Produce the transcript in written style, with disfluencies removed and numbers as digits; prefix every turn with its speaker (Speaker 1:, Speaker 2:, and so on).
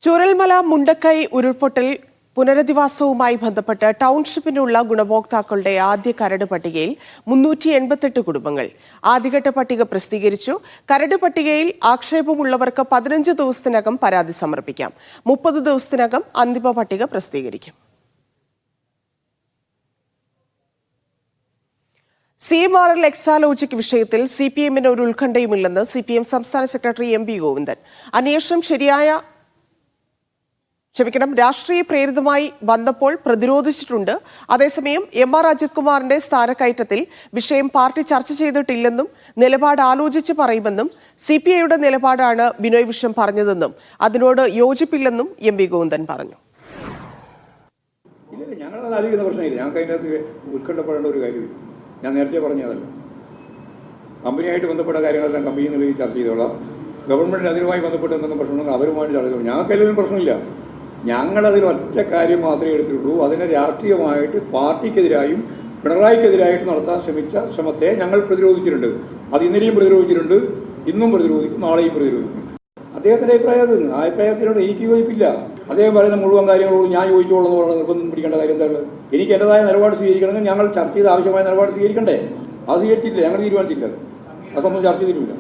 Speaker 1: ചൂരൽമല മുണ്ടക്കൈ ഉരുൾപൊട്ടൽ പുനരധിവാസവുമായി ബന്ധപ്പെട്ട് ടൗൺഷിപ്പിനുള്ള ഗുണഭോക്താക്കളുടെ ആദ്യ കരട് പട്ടികയിൽ 388 കുടുംബങ്ങൾ. ആദ്യഘട്ട പട്ടിക പ്രസിദ്ധീകരിച്ചു. കരട് പട്ടികയിൽ ആക്ഷേപമുള്ളവർക്ക് 15 ദിവസത്തിനകം പരാതി സമർപ്പിക്കാം. 30 ദിവസത്തിനകം അന്തിമ പട്ടിക പ്രസിദ്ധീകരിക്കും. CMRL എക്സാലോജിക് വിഷയത്തിൽ CPM-ന് ഒരു ഉത്കണ്ഠയുമില്ലെന്ന് CPM സംസ്ഥാന സെക്രട്ടറി MP ഗോവിന്ദൻ. അന്വേഷണം രാഷ്ട്രീയ പ്രേരിതമായി വന്നപ്പോൾ പ്രതിരോധിച്ചിട്ടുണ്ട്. അതേസമയം MR അജിത് കുമാറിന്റെ സ്ഥാനക്കയറ്റത്തിൽ വിഷയം പാർട്ടി ചർച്ച ചെയ്തിട്ടില്ലെന്നും നിലപാട് ആലോചിച്ച് പറയുമെന്നും CPI-യുടെ നിലപാടാണ് ബിനോയ് വിശ്വം പറഞ്ഞതെന്നും അതിനോട് യോജിപ്പില്ലെന്നും MP ഗോവിന്ദൻ പറഞ്ഞു.
Speaker 2: ഞാൻ നേരത്തെ പറഞ്ഞതല്ല, കമ്പനിയായിട്ട് ബന്ധപ്പെട്ട കാര്യങ്ങളെല്ലാം കമ്പനി നിലയിൽ ചർച്ച ചെയ്തോളാം. ഗവൺമെൻറ് അതിനുമായി ബന്ധപ്പെട്ട് എന്തെങ്കിലും പ്രശ്നമുണ്ടെങ്കിൽ അവരുമായിട്ട് ചർച്ച ചെയ്തോളാം. ഞങ്ങൾക്കതിലൊന്നും പ്രശ്നമില്ല. ഞങ്ങളതിൽ ഒറ്റ കാര്യം മാത്രമേ എടുത്തിട്ടുള്ളൂ. അതിനെ രാഷ്ട്രീയമായിട്ട് പാർട്ടിക്കെതിരായും പിണറായിക്കെതിരായിട്ട് നടത്താൻ ശ്രമിച്ച ശ്രമത്തെ ഞങ്ങൾ പ്രതിരോധിച്ചിട്ടുണ്ട്. അത് ഇന്നലെയും പ്രതിരോധിച്ചിട്ടുണ്ട്, ഇന്നും പ്രതിരോധിക്കും, നാളെയും പ്രതിരോധിക്കും. അദ്ദേഹത്തിൻ്റെ അഭിപ്രായത്തിനോട് എനിക്ക് യോജിപ്പില്ല. അദ്ദേഹം പറയുന്ന മുഴുവൻ കാര്യങ്ങളോട് ഞാൻ യോജിച്ചോളൂ എന്ന് പറഞ്ഞാൽ നിർബന്ധം പിടിക്കേണ്ട കാര്യം എന്താണ്? എനിക്ക് എൻ്റെതായ നിലപാട് സ്വീകരിക്കണമെങ്കിൽ ഞങ്ങൾ ചർച്ച ചെയ്ത് ആവശ്യമായ നിലപാട് സ്വീകരിക്കണ്ടേ? അത് സ്വീകരിച്ചില്ല, ഞങ്ങൾ തീരുമാനിച്ചില്ല. അത് സംബന്ധിച്ച് ചർച്ച ചെയ്തിട്ടില്ല.